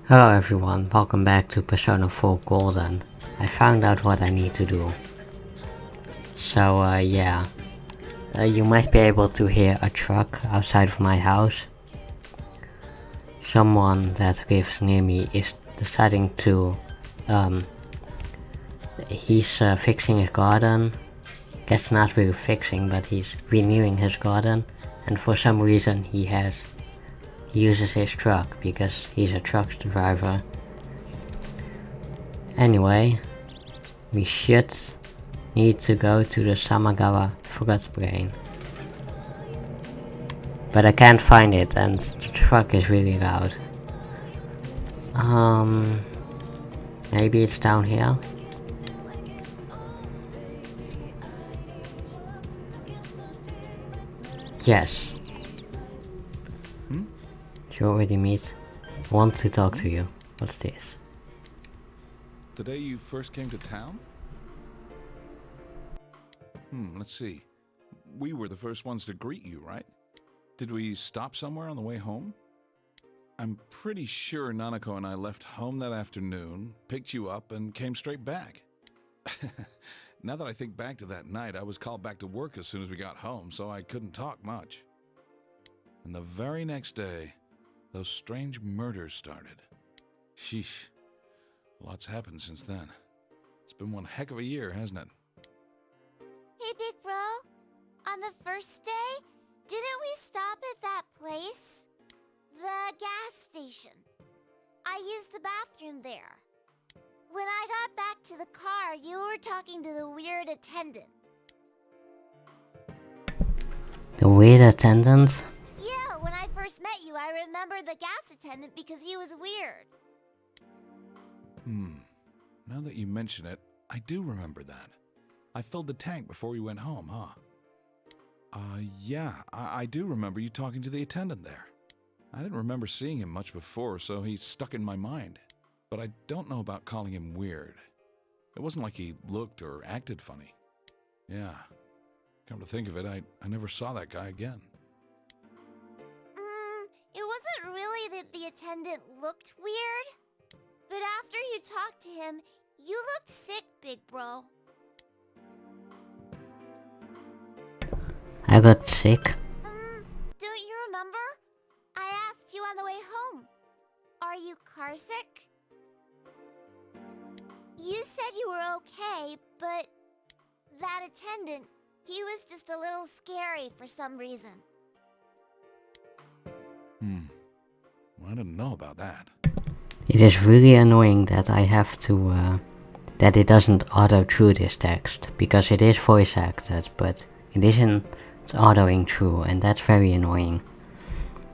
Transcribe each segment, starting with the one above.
Hello everyone, welcome back to Persona 4 Golden. I found out what I need to do. So yeah, you might be able to hear a truck outside of my house. Someone that lives near me is deciding to, he's fixing his garden. Guess not really fixing, but he's renewing his garden. And for some reason he uses his truck because he's a truck driver. Anyway, we should need to go to the Samagawa floodplain. But I can't find it and the truck is really loud. Maybe it's down here? Yes. Did you already meet? I want to talk to you. What's this? The day you first came to town? Let's see. We were the first ones to greet you, right? Did we stop somewhere on the way home? I'm pretty sure Nanako and I left home that afternoon, picked you up, and came straight back. Now that I think back to that night, I was called back to work as soon as we got home, so I couldn't talk much. And the very next day, those strange murders started. Sheesh. Lots happened since then. It's been one heck of a year, hasn't it? Hey, big bro. On the first day, didn't we stop at that place? The gas station. I used the bathroom there. When I got back to the car, you were talking to the weird attendant. The weird attendant? Yeah, when I first met you, I remember the gas attendant because he was weird. Now that you mention it, I do remember that. I filled the tank before we went home, huh? Yeah, I do remember you talking to the attendant there. I didn't remember seeing him much before, so he stuck in my mind. But I don't know about calling him weird. It wasn't like he looked or acted funny. Yeah, come to think of it, I never saw that guy again. It wasn't really that the attendant looked weird. But after you talked to him, you looked sick, big bro. I got sick. Don't you remember? I asked you on the way home. Are you car sick? You said you were okay, but that attendant, he was just a little scary for some reason. Well, I didn't know about that. It is really annoying that I have to, that it doesn't auto through this text, because it is voice acted, but it isn't autoing through, and that's very annoying.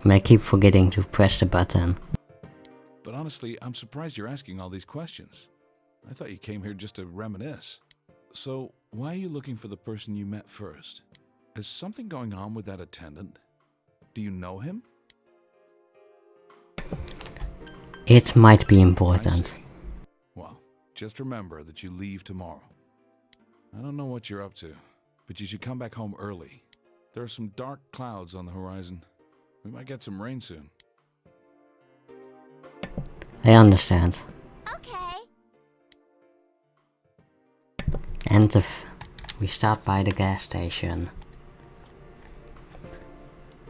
And I keep forgetting to press the button. But honestly, I'm surprised you're asking all these questions. I thought you came here just to reminisce. So, why are you looking for the person you met first? Is something going on with that attendant? Do you know him? It might be I important. see. Well, just remember that you leave tomorrow. I don't know what you're up to, but you should come back home early. There are some dark clouds on the horizon. We might get some rain soon. I understand. Okay. And we stopped by the gas station.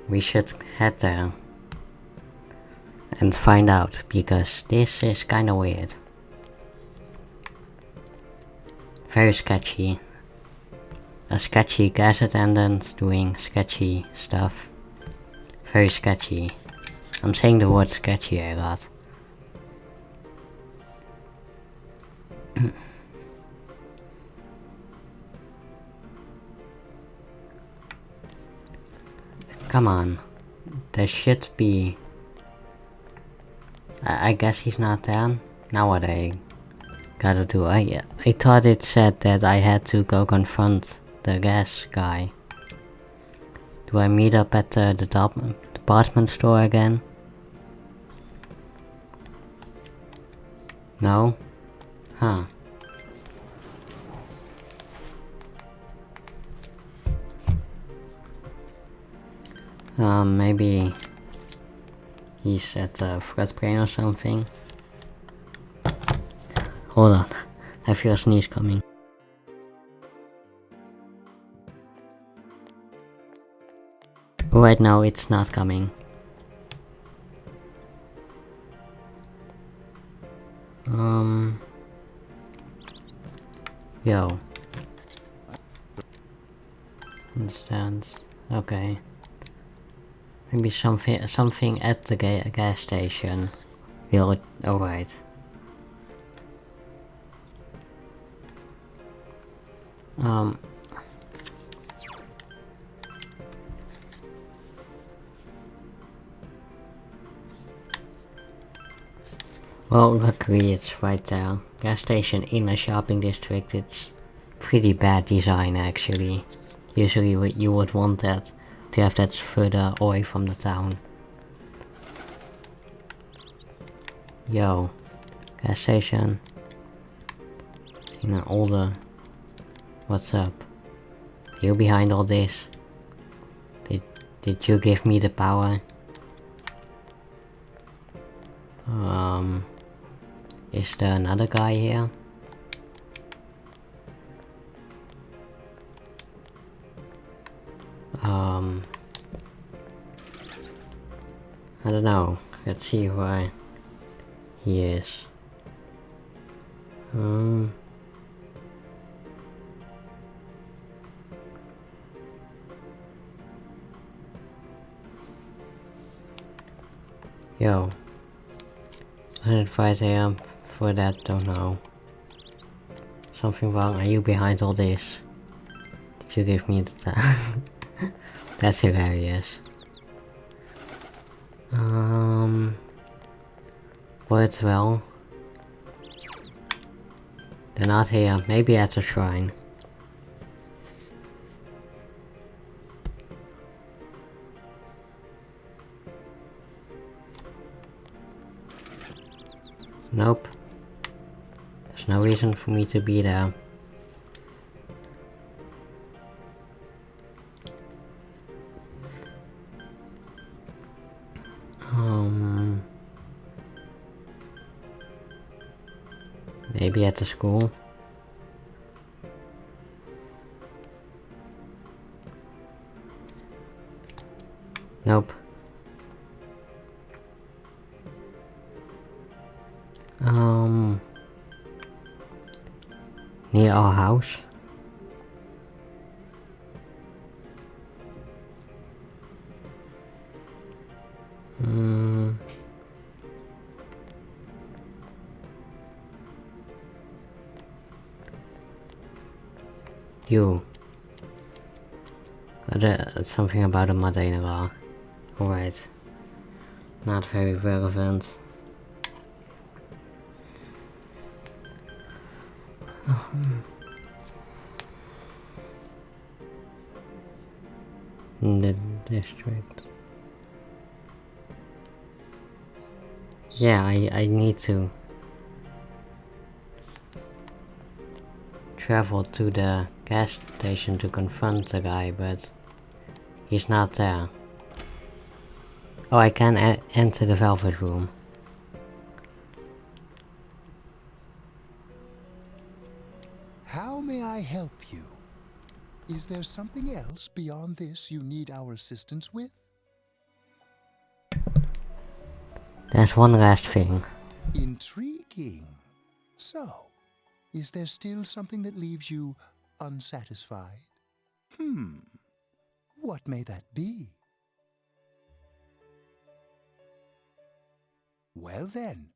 We should head there and find out, because this is kinda weird. Very sketchy. A sketchy gas attendant doing sketchy stuff. Very sketchy. I'm saying the word sketchy a lot. Come on. There should be... I guess he's not there. Now what I gotta do? I thought it said that I had to go confront the gas guy. Do I meet up at the department store again? No? Huh. Maybe he's at the floodplain or something. Hold on. I feel a sneeze coming. Right now it's not coming. Yo. Understands. Okay. Maybe something at the gas station. Alright. Well, luckily it's right there. Gas station in a shopping district, it's pretty bad design actually. Usually you would want that to have that further away from the town. Yo, gas station. You know, all the... What's up? You behind all this? Did you give me the power? Is there another guy here? I don't know. Let's see where he is. Yo. Wasn't it 5 AM for that? Don't know. Something wrong? Are you behind all this? Did you give me the time? That's hilarious. But well. They're not here. Maybe at the shrine. Nope. There's no reason for me to be there. Maybe at the school. Nope. Near our house. You. Something about a mother-in-law. Alright. Not very relevant. In the district. Yeah, I need to travel to the gas station to confront the guy, but he's not there. Oh, I can enter the velvet room. How may I help you? Is there something else beyond this you need our assistance with? There's one last thing. Intriguing. So, is there still something that leaves you unsatisfied? What may that be? Well then,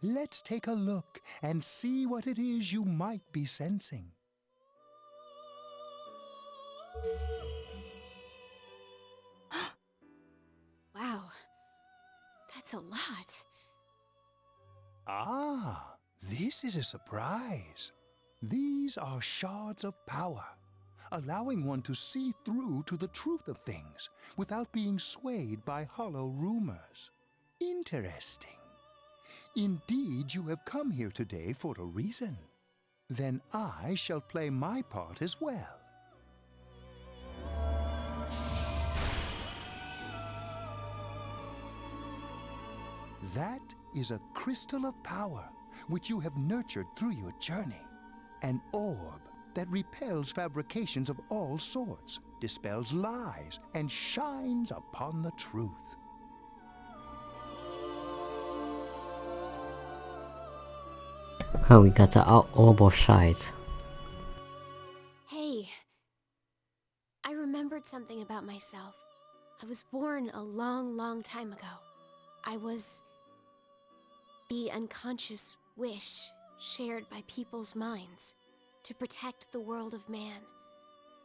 let's take a look and see what it is you might be sensing. Wow, that's a lot. Ah, this is a surprise. These are shards of power, allowing one to see through to the truth of things without being swayed by hollow rumors. Interesting. Indeed, you have come here today for a reason. Then I shall play my part as well. That is a crystal of power which you have nurtured through your journey. An orb that repels fabrications of all sorts, dispels lies, and shines upon the truth. Oh, we got the orb of sight. Hey, I remembered something about myself. I was born a long, long time ago. I was the unconscious wish shared by people's minds to protect the world of man,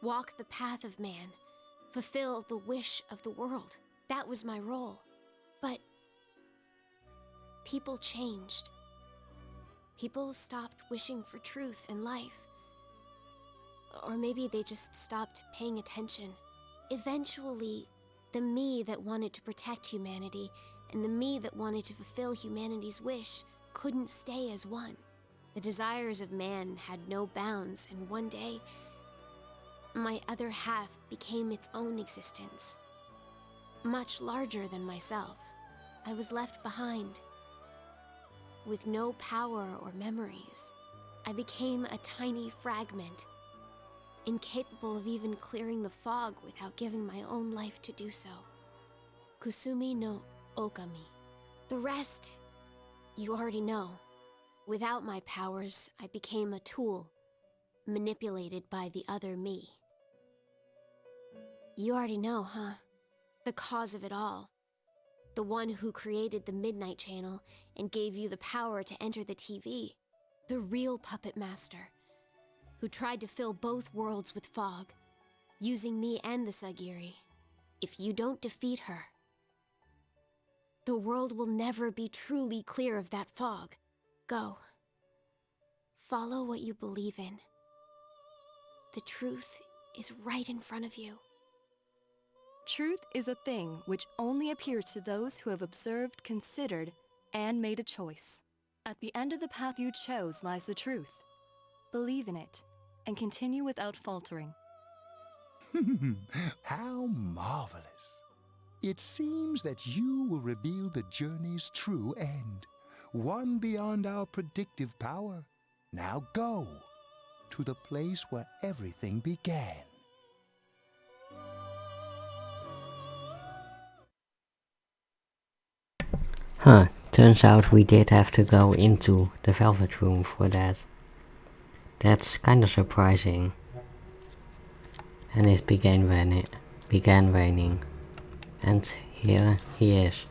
walk the path of man, fulfill the wish of the world. That was my role. But people changed. People stopped wishing for truth in life. Or maybe they just stopped paying attention. Eventually, the me that wanted to protect humanity and the me that wanted to fulfill humanity's wish couldn't stay as one. The desires of man had no bounds, and one day, my other half became its own existence, much larger than myself. I was left behind, with no power or memories. I became a tiny fragment, incapable of even clearing the fog without giving my own life to do so. Kusumi no Okami. The rest, you already know. Without my powers, I became a tool, manipulated by the other me. You already know, huh? The cause of it all. The one who created the Midnight Channel and gave you the power to enter the TV. The real puppet master, who tried to fill both worlds with fog, using me and the Sagiri. If you don't defeat her, the world will never be truly clear of that fog. Go. Follow what you believe in. The truth is right in front of you. Truth is a thing which only appears to those who have observed, considered, and made a choice. At the end of the path you chose lies the truth. Believe in it, and continue without faltering. How marvelous. It seems that you will reveal the journey's true end, one beyond our predictive power. Now go to the place where everything began. Huh, turns out we did have to go into the Velvet Room for that. That's kinda surprising. And it began raining. And here he is.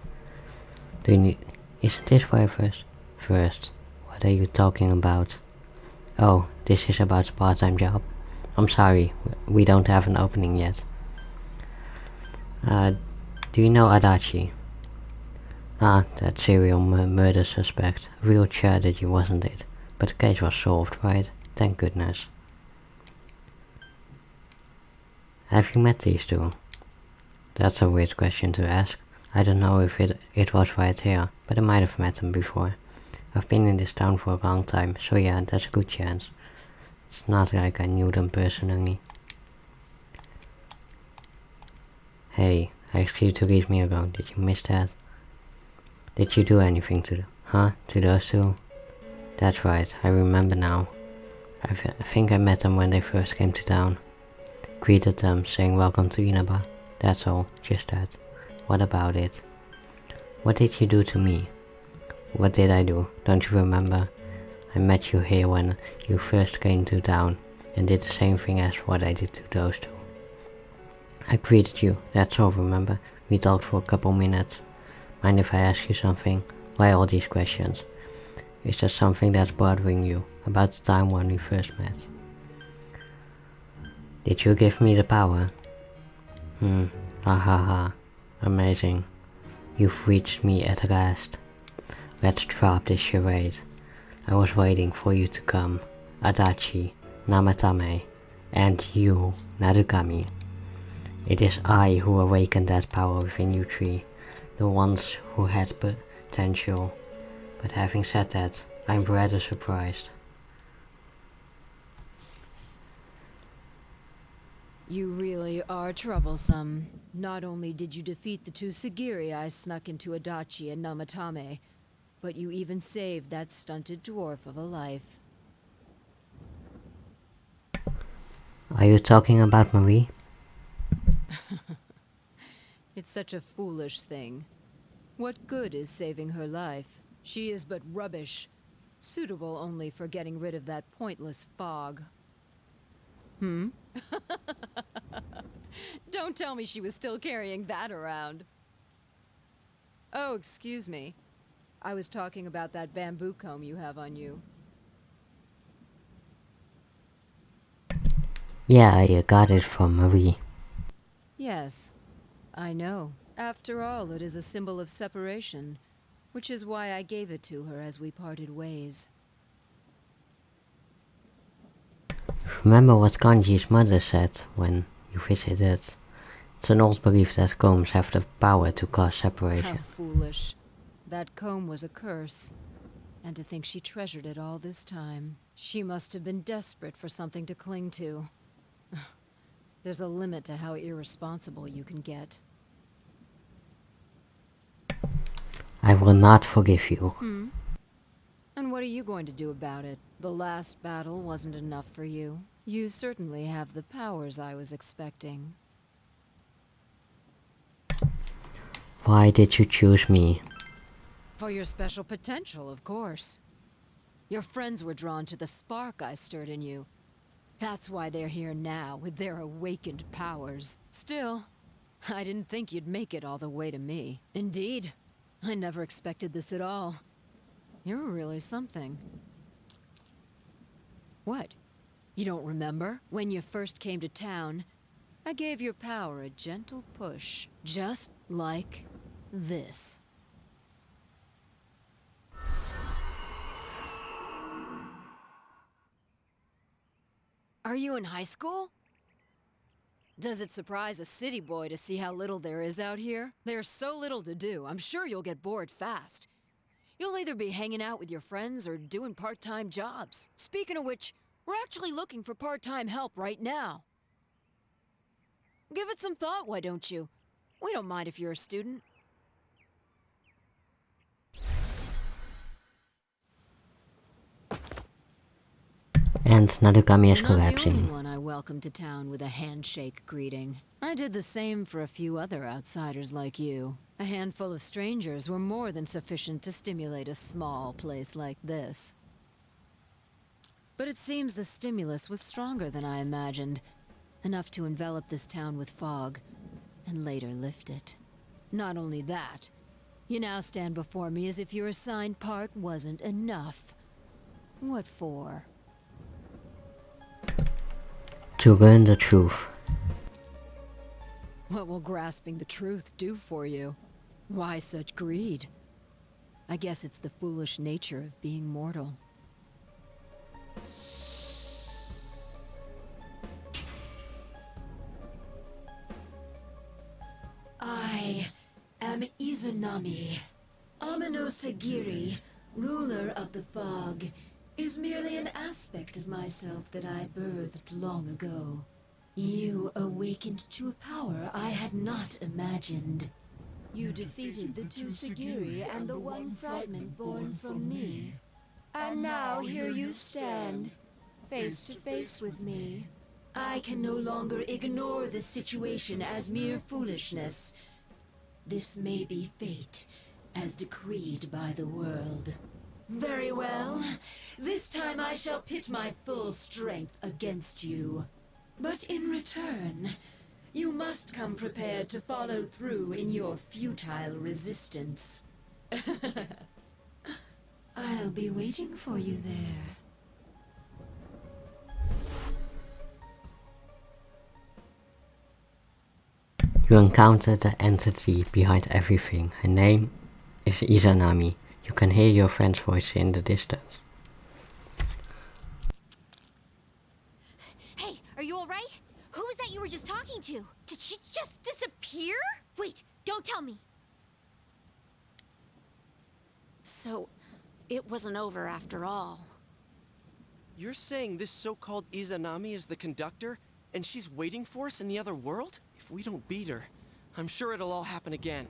Do you need... Isn't this for first? First, what are you talking about? Oh, this is about a part-time job. I'm sorry, we don't have an opening yet. Do you know Adachi? Ah, that serial murder suspect. Real tragedy, wasn't it? But the case was solved, right? Thank goodness. Have you met these two? That's a weird question to ask. I don't know if it was right here, but I might have met them before. I've been in this town for a long time, so yeah, that's a good chance. It's not like I knew them personally. Hey, I asked you to leave me alone. Did you miss that? Did you do anything to them? Huh? To those two? That's right, I remember now. I think I met them when they first came to town. Greeted them, saying welcome to Inaba. That's all, just that. What about it? What did you do to me? What did I do? Don't you remember? I met you here when you first came to town, and did the same thing as what I did to those two. I greeted you, that's all, remember? We talked for a couple minutes. Mind if I ask you something? Why all these questions? Is there something that's bothering you about the time when we first met? Did you give me the power? Ha ha ha. Amazing. You've reached me at last. Let's drop this charade. I was waiting for you to come. Adachi, Namatame, and you, Narukami. It is I who awakened that power within you three, the ones who had potential. But having said that, I'm rather surprised. You really are troublesome. Not only did you defeat the two Sagiri I snuck into Adachi and Namatame, But you even saved that stunted dwarf of a life. Are you talking about Marie? It's such a foolish thing. What good is saving her life? She is but rubbish, suitable only for getting rid of that pointless fog. Don't tell me she was still carrying that around. Oh, excuse me. I was talking about that bamboo comb you have on you. Yeah, I got it from Marie. Yes, I know. After all, it is a symbol of separation, which is why I gave it to her as we parted ways. Remember what Kanji's mother said when you visited? It's an old belief that combs have the power to cause How separation. foolish. That comb was a curse. And to think she treasured it all this time. She must have been desperate for something to cling to. There's a limit to how irresponsible you can get. I will not forgive you. And what are you going to do about it? The last battle wasn't enough for you. You certainly have the powers I was expecting. Why did you choose me? For your special potential, of course. Your friends were drawn to the spark I stirred in you. That's why they're here now, with their awakened powers. Still, I didn't think you'd make it all the way to me. Indeed, I never expected this at all. You're really something. What? You don't remember? When you first came to town, I gave your power a gentle push. Just like this. Are you in high school? Does it surprise a city boy to see how little there is out here? There's so little to do, I'm sure you'll get bored fast. You'll either be hanging out with your friends or doing part-time jobs. Speaking of which, we're actually looking for part-time help right now. Give it some thought, why don't you? We don't mind if you're a student. And Narukami is You're not the only collapsing. one I welcomed to town with a handshake greeting. I did the same for a few other outsiders like you. A handful of strangers were more than sufficient to stimulate a small place like this. But it seems the stimulus was stronger than I imagined. Enough to envelop this town with fog, and later lift it. Not only that, you now stand before me as if your assigned part wasn't enough. What for? To learn the truth. What will grasping the truth do for you? Why such greed? I guess it's the foolish nature of being mortal. I am Izanami. Amino Sagiri, ruler of the fog, is merely an aspect of myself that I birthed long ago. You awakened to a power I had not imagined. You defeated the two Sagiri and the one fragment born from me. And now here you stand, face to face with me. I can no longer ignore this situation as mere foolishness. This may be fate, as decreed by the world. Very well. This time I shall pit my full strength against you. But in return, you must come prepared to follow through in your futile resistance. I'll be waiting for you there. You encounter the entity behind everything. Her name is Izanami. You can hear your friend's voice in the distance. Hey, are you alright? Who was that you were just talking to? Did she just disappear? Wait, don't tell me. So, it wasn't over after all. You're saying this so-called Izanami is the conductor, and she's waiting for us in the other world? If we don't beat her, I'm sure it'll all happen again.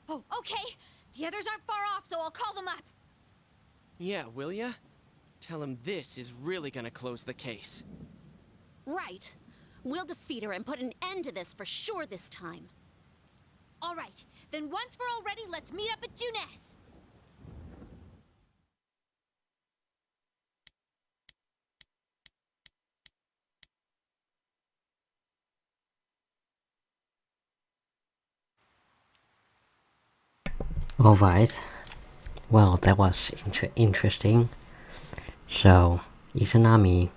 Oh, okay. The others aren't far off, so I'll call them up. Yeah, will ya? Tell him this is really gonna close the case. Right. We'll defeat her and put an end to this for sure this time. All right, then once we're all ready, let's meet up at Junes. Alright. Well, that was interesting. So, Izanami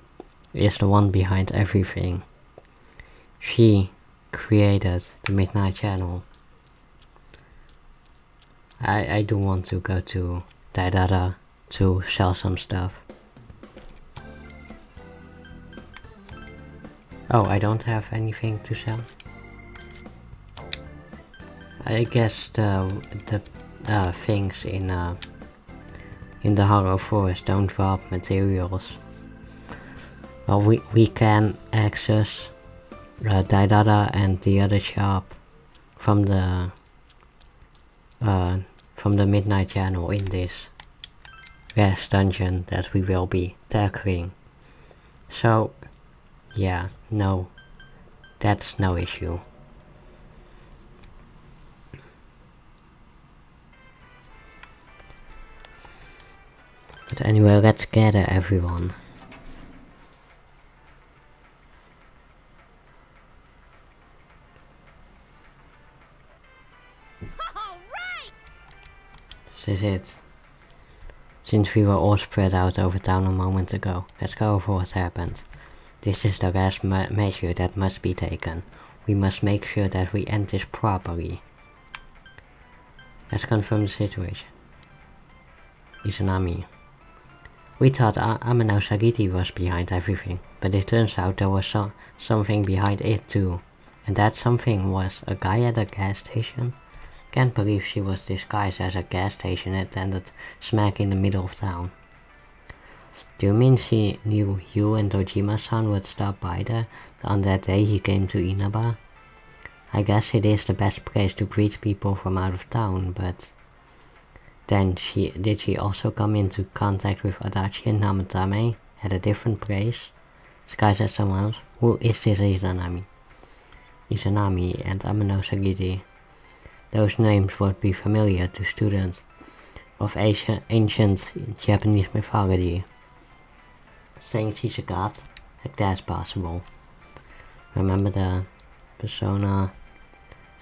is the one behind everything. She created the Midnight Channel. I do want to go to Daidara to sell some stuff. Oh, I don't have anything to sell? I guess the things in the Hollow Forest don't drop materials. Well, we can access Daidara and the other shop from the Midnight Channel in this last dungeon that we will be tackling. So, yeah, no, that's no issue. But anyway, let's gather everyone. This is it. Since we were all spread out over town a moment ago, let's go over what happened. This is the last measure that must be taken. We must make sure that we end this properly. Let's confirm the situation. Izanami. We thought Amano Sagiti was behind everything, but it turns out there was something behind it too. And that something was a guy at a gas station? Can't believe she was disguised as a gas station attendant smack in the middle of town. Do you mean she knew you and Dojima-san would stop by there on that day he came to Inaba? I guess it is the best place to greet people from out of town, but... Then did she also come into contact with Adachi and Namatame at a different place? Sky said someone else. Who is this Izanami? Izanami and Amano Sagiti. Those names would be familiar to students of ancient Japanese mythology. Saying she's a god? Like that's possible. Remember the persona?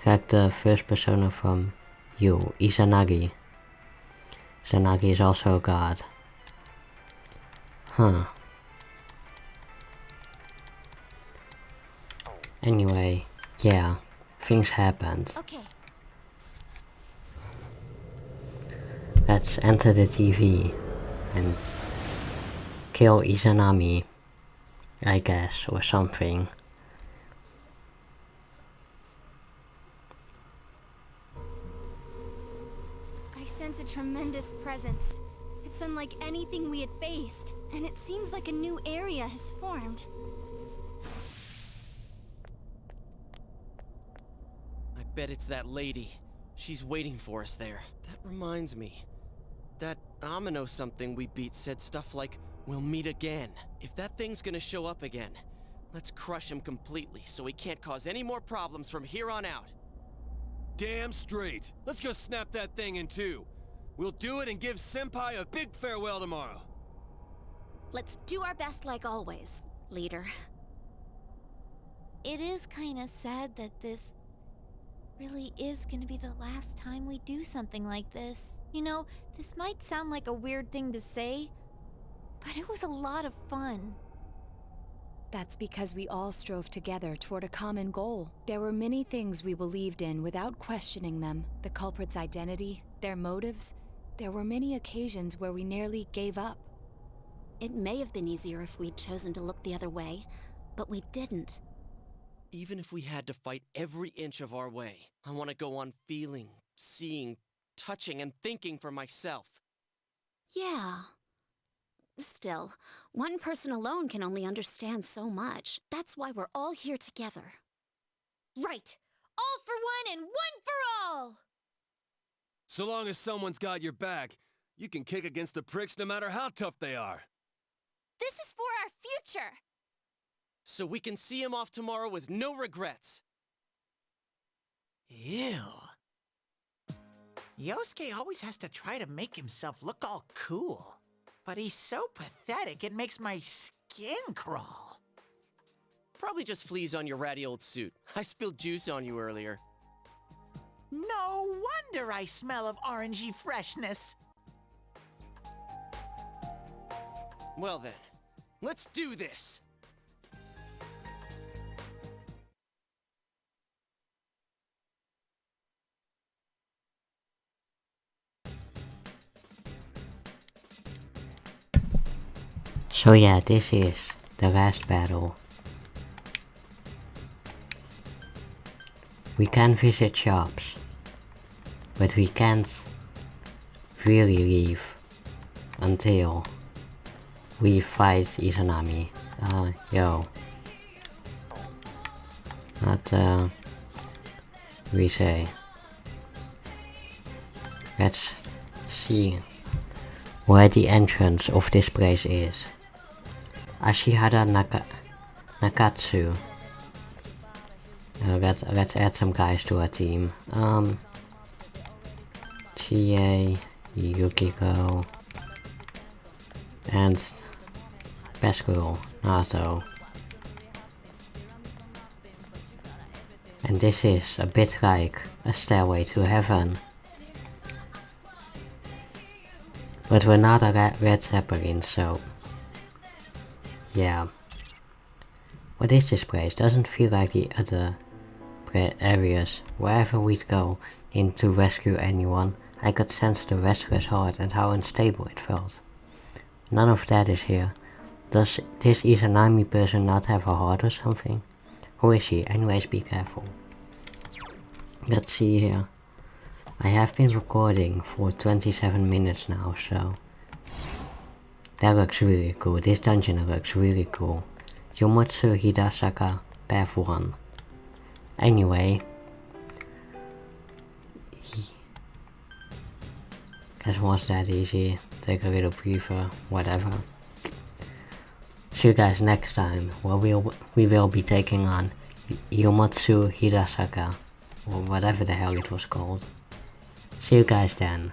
Like the first persona from you, Izanagi. Izanagi is also a god. Huh. Anyway, yeah, things happened. Okay. Let's enter the TV and kill Izanami, I guess, or something. I sense a tremendous presence. It's unlike anything we had faced, and it seems like a new area has formed. I bet it's that lady. She's waiting for us there. That reminds me. That Amino something we beat said stuff like, "We'll meet again." If that thing's gonna show up again, let's crush him completely so he can't cause any more problems from here on out. Damn straight. Let's go snap that thing in two. We'll do it and give Senpai a big farewell tomorrow. Let's do our best like always, leader. It is kinda sad that this really is gonna be the last time we do something like this. You know, this might sound like a weird thing to say, but it was a lot of fun. That's because we all strove together toward a common goal. There were many things we believed in without questioning them. The culprit's identity, their motives. There were many occasions where we nearly gave up. It may have been easier if we'd chosen to look the other way, but we didn't. Even if we had to fight every inch of our way, I want to go on feeling, seeing, touching, and thinking for myself. Yeah. Still, one person alone can only understand so much. That's why we're all here together. Right! All for one and one for all! So long as someone's got your back, you can kick against the pricks no matter how tough they are. This is for our future! So we can see him off tomorrow with no regrets. Ew. Yosuke always has to try to make himself look all cool. But he's so pathetic, it makes my skin crawl. Probably just fleas on your ratty old suit. I spilled juice on you earlier. No wonder I smell of orangey freshness. Well then, let's do this! So yeah, this is the last battle. We can visit shops, but we can't really leave until we fight Izanami. Yo. Not, we say. Let's see where the entrance of this place is. Ashihara Nakatsu. Let's add some guys to our team. Chie, Yukiko, and best girl, Nato. And this is a bit like a stairway to heaven. But we're not a Red Zeppelin, so yeah. What is this place? Doesn't feel like the other areas. Wherever we'd go in to rescue anyone, I could sense the restless heart and how unstable it felt. None of that is here. Does this Izanami person not have a heart or something? Who is she? Anyways, be careful. Let's see here. I have been recording for 27 minutes now, so that looks really cool. This dungeon looks really cool. Yomotsu Hidasaka Path 1. Anyway, guess it was that easy. Take a little breather, whatever. See you guys next time, where we will be taking on Yomotsu Hidasaka, or whatever the hell it was called. See you guys then.